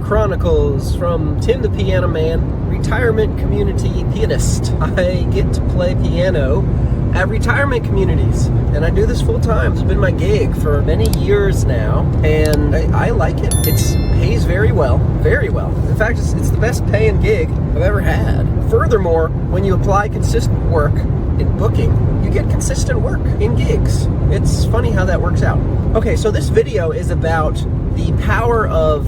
Chronicles from Tim the Piano Man, retirement community pianist. I get to play piano at retirement communities, and I do this full time. It's been my gig for many years now, and I like it. It pays very well, very well. In fact, it's the best paying gig I've ever had. Furthermore, when you apply consistent work in booking, you get consistent work in gigs. It's funny how that works out. Okay, so this video is about the power of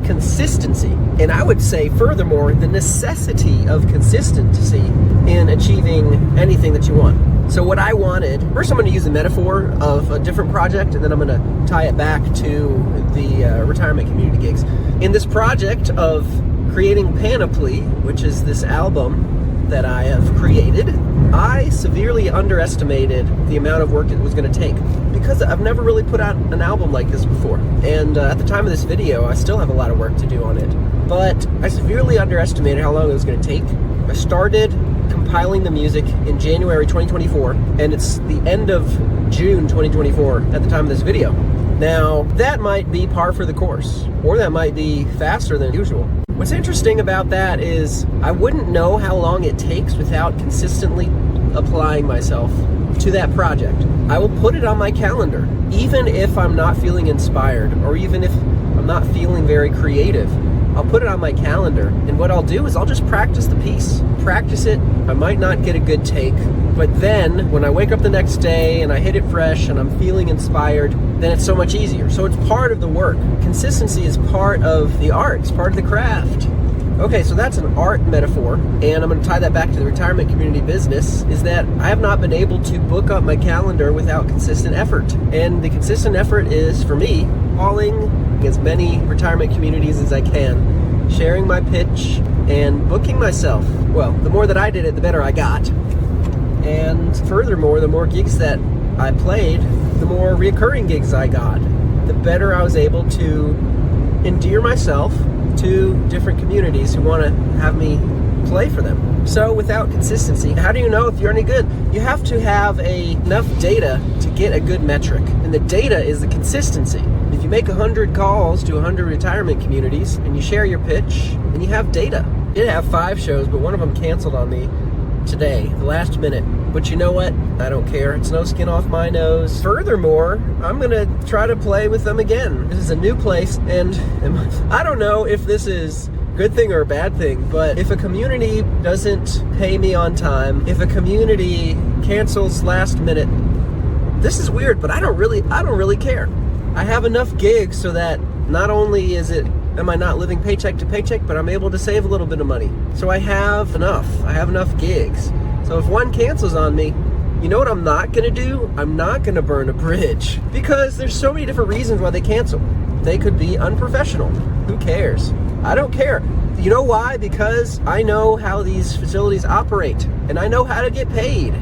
consistency, and I would say furthermore the necessity of consistency in achieving anything that you want. So what I wanted, first I'm going to use a metaphor of a different project, and then I'm going to tie it back to the retirement community gigs. In this project of creating Panoply, which is this album that I have created, I severely underestimated the amount of work it was going to take, because I've never really put out an album like this before. And at the time of this video, I still have a lot of work to do on it. But I severely underestimated how long it was going to take. I started compiling the music in January 2024, and it's the end of June 2024 at the time of this video. Now, that might be par for the course, or that might be faster than usual. What's interesting about that is I wouldn't know how long it takes without consistently applying myself to that project. I will put it on my calendar, even if I'm not feeling inspired, or even if I'm not feeling very creative. I'll put it on my calendar, and what I'll do is I'll just practice the piece. Practice it. I might not get a good take, but then when I wake up the next day and I hit it fresh and I'm feeling inspired, then it's so much easier. So it's part of the work. Consistency is part of the art. It's part of the craft. Okay, so that's an art metaphor, and I'm going to tie that back to the retirement community business, is that I have not been able to book up my calendar without consistent effort. And the consistent effort is, for me, calling as many retirement communities as I can, sharing my pitch, and booking myself. Well, the more that I did it, the better I got. And furthermore, the more gigs that I played, the more reoccurring gigs I got, the better I was able to endear myself to different communities who want to have me play for them. So without consistency, how do you know if you're any good? You have to have enough data to get a good metric, and the data is the consistency. If you make 100 calls to 100 retirement communities and you share your pitch and you have data. I did have 5 shows, but one of them canceled on me today, the last minute. But you know what? I don't care. It's no skin off my nose. Furthermore, I'm going to try to play with them again. This is a new place, and I don't know if this is a good thing or a bad thing, but if a community doesn't pay me on time, if a community cancels last minute, this is weird, but I don't really care. I have enough gigs so that not only am I not living paycheck to paycheck, but I'm able to save a little bit of money. So I have enough gigs. So if one cancels on me, you know what I'm not going to do? I'm not going to burn a bridge, because there's so many different reasons why they cancel. They could be unprofessional. Who cares? I don't care. You know why? Because I know how these facilities operate, and I know how to get paid.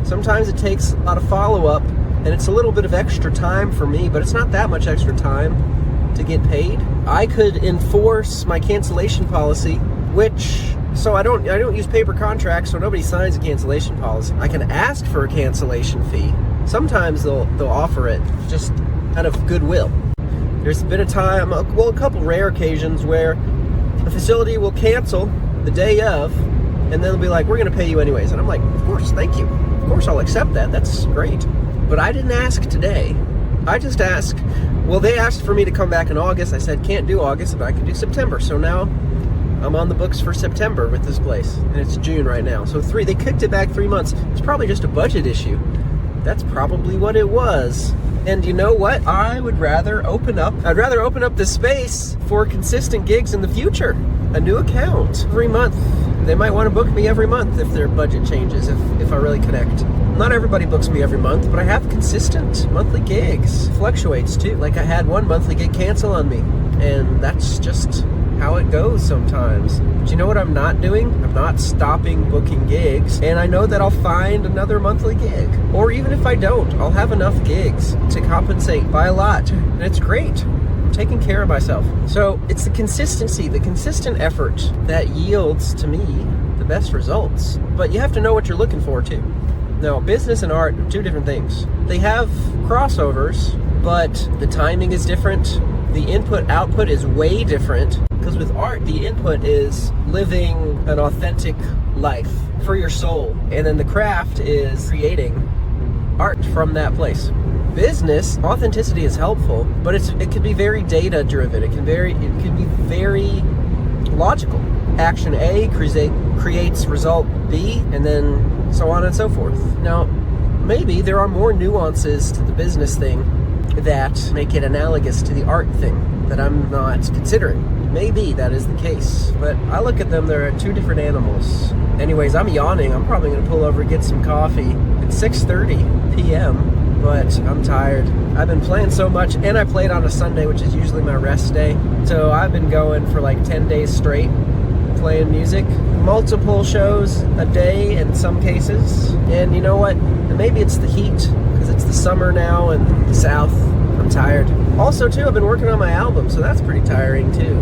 Sometimes it takes a lot of follow-up, and it's a little bit of extra time for me, but it's not that much extra time to get paid. I could enforce my cancellation policy, so I don't use paper contracts, so nobody signs a cancellation policy. I can ask for a cancellation fee. Sometimes they'll offer it just out of goodwill. There's been a time, a couple rare occasions where a facility will cancel the day of, and then they'll be like, we're going to pay you anyways. And I'm like, of course, thank you. Of course, I'll accept that. That's great. But I didn't ask today. I just asked, they asked for me to come back in August. I said, can't do August, but I can do September. So now I'm on the books for September with this place, and it's June right now. So they kicked it back 3 months. It's probably just a budget issue. That's probably what it was. And you know what? I'd rather open up the space for consistent gigs in the future. A new account every month. They might want to book me every month if their budget changes, if I really connect. Not everybody books me every month, but I have consistent monthly gigs. Fluctuates too. Like I had one monthly gig cancel on me, and that's just how it goes sometimes. But you know what I'm not doing? I'm not stopping booking gigs, and I know that I'll find another monthly gig. Or even if I don't, I'll have enough gigs to compensate by a lot, and it's great. I'm taking care of myself. So it's the consistency, the consistent effort that yields to me the best results. But you have to know what you're looking for too. Now, business and art are two different things. They have crossovers, but the timing is different. The input-output is way different. Because with art, the input is living an authentic life for your soul. And then the craft is creating art from that place. Business, authenticity is helpful, but it can be very data driven. It can be very logical. Action A creates result B, and then so on and so forth. Now, maybe there are more nuances to the business thing that make it analogous to the art thing that I'm not considering. Maybe that is the case, but I look at them, they're two different animals. Anyways, I'm yawning. I'm probably going to pull over and get some coffee. It's 6:30 p.m., but I'm tired. I've been playing so much, and I played on a Sunday, which is usually my rest day. So I've been going for like 10 days straight, playing music, multiple shows a day in some cases. And you know what? Maybe it's the heat, because it's the summer now in the South. I'm tired. Also, too, I've been working on my album, so that's pretty tiring, too.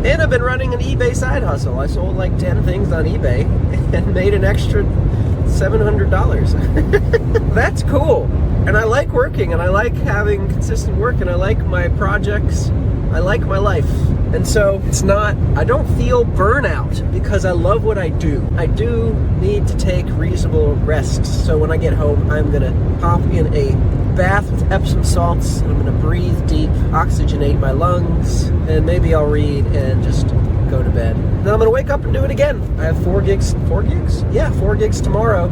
And I've been running an eBay side hustle. I sold like 10 things on eBay and made an extra $700. That's cool. And I like working, and I like having consistent work, and I like my projects. I like my life. And so I don't feel burnout because I love what I do. I do need to take reasonable rest. So when I get home, I'm gonna hop in a bath with Epsom salts, and I'm gonna breathe deep, oxygenate my lungs, and maybe I'll read and just go to bed. Then I'm gonna wake up and do it again. I have 4 gigs? Yeah, 4 gigs tomorrow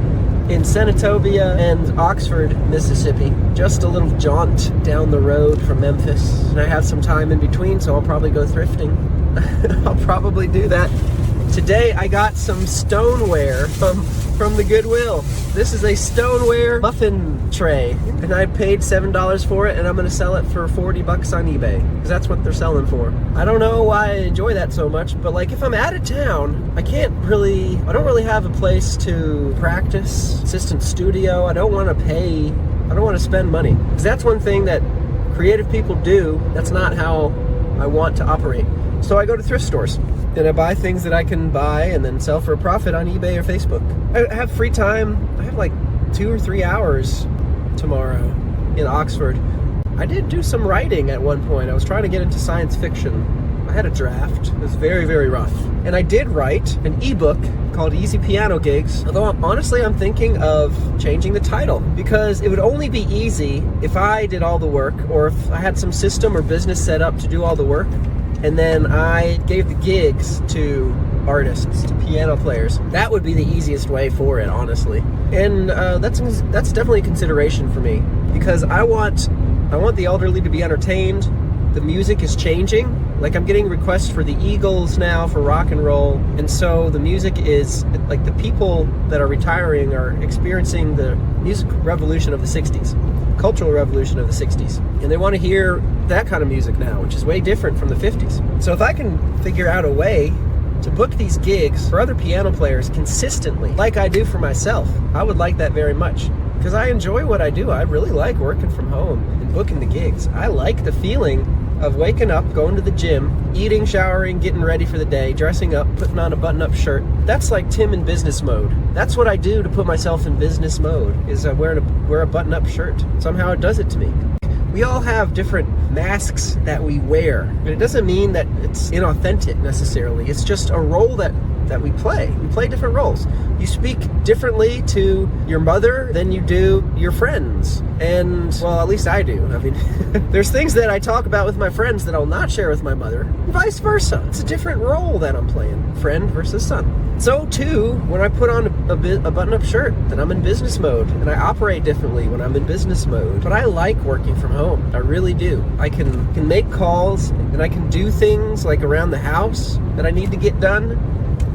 in Senatobia and Oxford, Mississippi. Just a little jaunt down the road from Memphis. And I have some time in between, so I'll probably go thrifting. I'll probably do that. Today I got some stoneware from the Goodwill. This is a stoneware muffin tray, and I paid $7 for it, and I'm gonna sell it for $40 on eBay, because that's what they're selling for. I don't know why I enjoy that so much, but like if I'm out of town, I don't really have a place to practice, assistant studio. I don't want to spend money, because that's one thing that creative people do. That's not how I want to operate. So I go to thrift stores and I buy things that I can buy and then sell for a profit on eBay or Facebook. I have free time. I have like 2 or 3 hours tomorrow in Oxford. I did do some writing at one point. I was trying to get into science fiction. I had a draft. It was very, very rough. And I did write an ebook called Easy Piano Gigs. Although honestly, I'm thinking of changing the title, because it would only be easy if I did all the work, or if I had some system or business set up to do all the work, and then I gave the gigs to artists, to piano players. That would be the easiest way for it, honestly. And that's definitely a consideration for me, because I want the elderly to be entertained. The music is changing. Like, I'm getting requests for the Eagles now for rock and roll, and so the music is like, the people that are retiring are experiencing the music revolution of the 60s, cultural revolution of the 60s, and they want to hear that kind of music now, which is way different from the 50s. So if I can figure out a way to book these gigs for other piano players consistently, like I do for myself, I would like that very much, because I enjoy what I do. I really like working from home and booking the gigs. I like the feeling of waking up, going to the gym, eating, showering, getting ready for the day, dressing up, putting on a button-up shirt. That's like Tim in business mode. That's what I do to put myself in business mode, is I wear a button-up shirt. Somehow it does it to me. We all have different masks that we wear, but it doesn't mean that it's inauthentic necessarily. It's just a role that we play. We play different roles. You speak differently to your mother than you do your friends. And, well, at least I do. I mean, there's things that I talk about with my friends that I'll not share with my mother, and vice versa. It's a different role that I'm playing, friend versus son. So, too, when I put on a button-up shirt, then I'm in business mode, and I operate differently when I'm in business mode. But I like working from home. I really do. I can make calls, and I can do things like around the house that I need to get done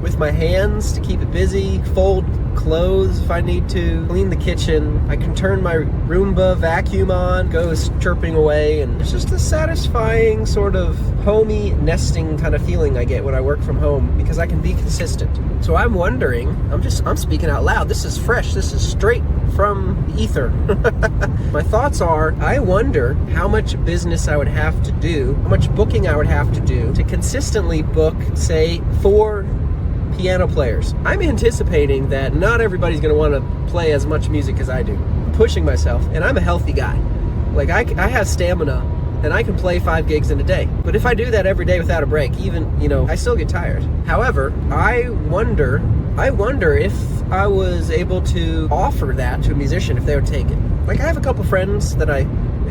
with my hands to keep it busy, fold clothes if I need to, clean the kitchen. I can turn my Roomba vacuum on, goes chirping away, and it's just a satisfying sort of homey nesting kind of feeling I get when I work from home, because I can be consistent. So I'm wondering, I'm speaking out loud. This is fresh. This is straight from the ether. My thoughts are, I wonder how much business I would have to do, how much booking I would have to do to consistently book, say, 4 piano players. I'm anticipating that not everybody's going to want to play as much music as I do. I'm pushing myself, and I'm a healthy guy. Like, I have stamina and I can play 5 gigs in a day. But if I do that every day without a break, even, I still get tired. However, I wonder if I was able to offer that to a musician if they would take it. Like, I have a couple friends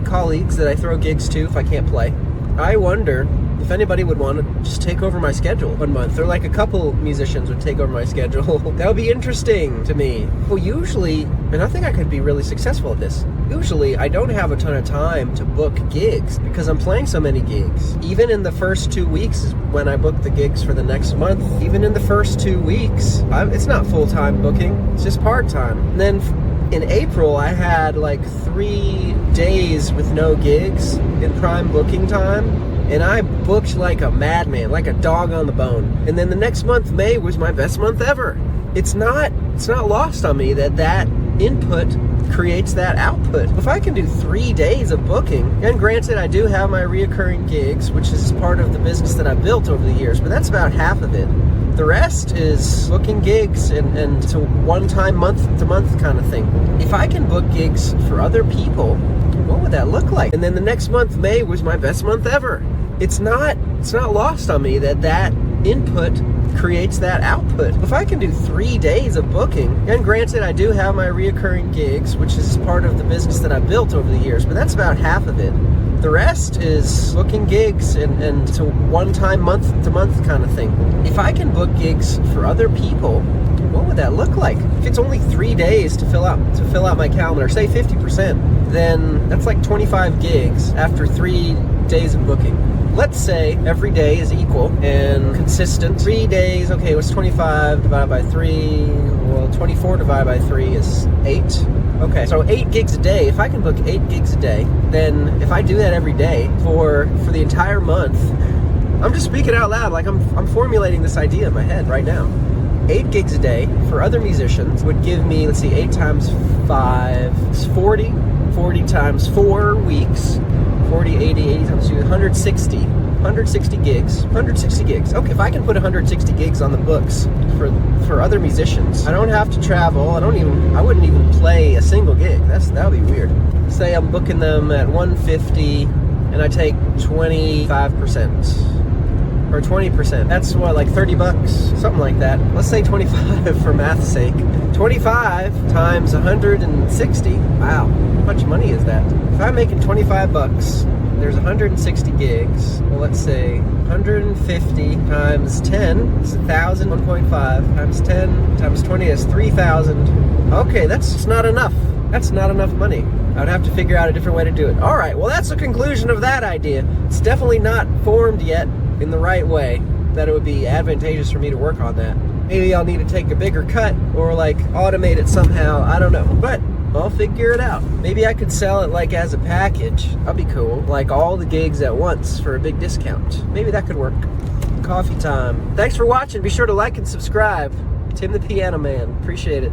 colleagues that I throw gigs to if I can't play. I wonder if anybody would want to just take over my schedule 1 month, or like a couple musicians would take over my schedule. That would be interesting to me. Well, usually, and I think I could be really successful at this, usually I don't have a ton of time to book gigs because I'm playing so many gigs. Even in the first 2 weeks is when I book the gigs for the next month. Even in the first 2 weeks, it's not full-time booking, it's just part-time. And then in April, I had like 3 days with no gigs in prime booking time, and I booked like a madman, like a dog on the bone. And then the next month, May, was my best month ever. It's not lost on me that input creates that output. If I can do 3 days of booking, and granted, I do have my reoccurring gigs, which is part of the business that I've built over the years, but that's about half of it. The rest is booking gigs and it's a one-time, month-to-month kind of thing. If I can book gigs for other people, what would that look like? And then the next month, May, was my best month ever. It's not lost on me that input creates that output. If I can do 3 days of booking, and granted, I do have my reoccurring gigs, which is part of the business that I've built over the years, but that's about half of it. The rest is booking gigs and it's a one-time, month-to-month kind of thing. If I can book gigs for other people, what would that look like? If it's only 3 days to fill out my calendar, say 50%, then that's like 25 gigs after 3 days of booking. Let's say every day is equal and consistent. 3 days, okay, what's 25 divided by 3? Well, 24 divided by 3 is 8. Okay, so 8 gigs a day. If I can book 8 gigs a day, then if I do that every day for the entire month, I'm just speaking out loud, like I'm formulating this idea in my head right now. 8 gigs a day for other musicians would give me, let's see, 8 times 5 is 40. 40 times 4 weeks, 40, 80 times 2, 160 gigs. 160 gigs. Okay, if I can put 160 gigs on the books for other musicians, I don't have to travel. I wouldn't even play a single gig. That would be weird. Say I'm booking them at 150 and I take 25% or 20%. That's what, like $30, something like that. Let's say 25 for math's sake. 25 times 160. Wow, how much money is that? If I'm making $25, there's 160 gigs. Well, let's say 150 times 10 is 1,000. 1.5 times 10 times 20 is 3,000. Okay, that's not enough. That's not enough money. I'd have to figure out a different way to do it. All right, well, that's the conclusion of that idea. It's definitely not formed yet in the right way that it would be advantageous for me to work on that. Maybe I'll need to take a bigger cut or like automate it somehow. I don't know, but I'll figure it out. Maybe I could sell it like as a package. That'd be cool. Like all the gigs at once for a big discount. Maybe that could work. Coffee time. Thanks for watching. Be sure to like and subscribe. Tim the Piano Man. Appreciate it.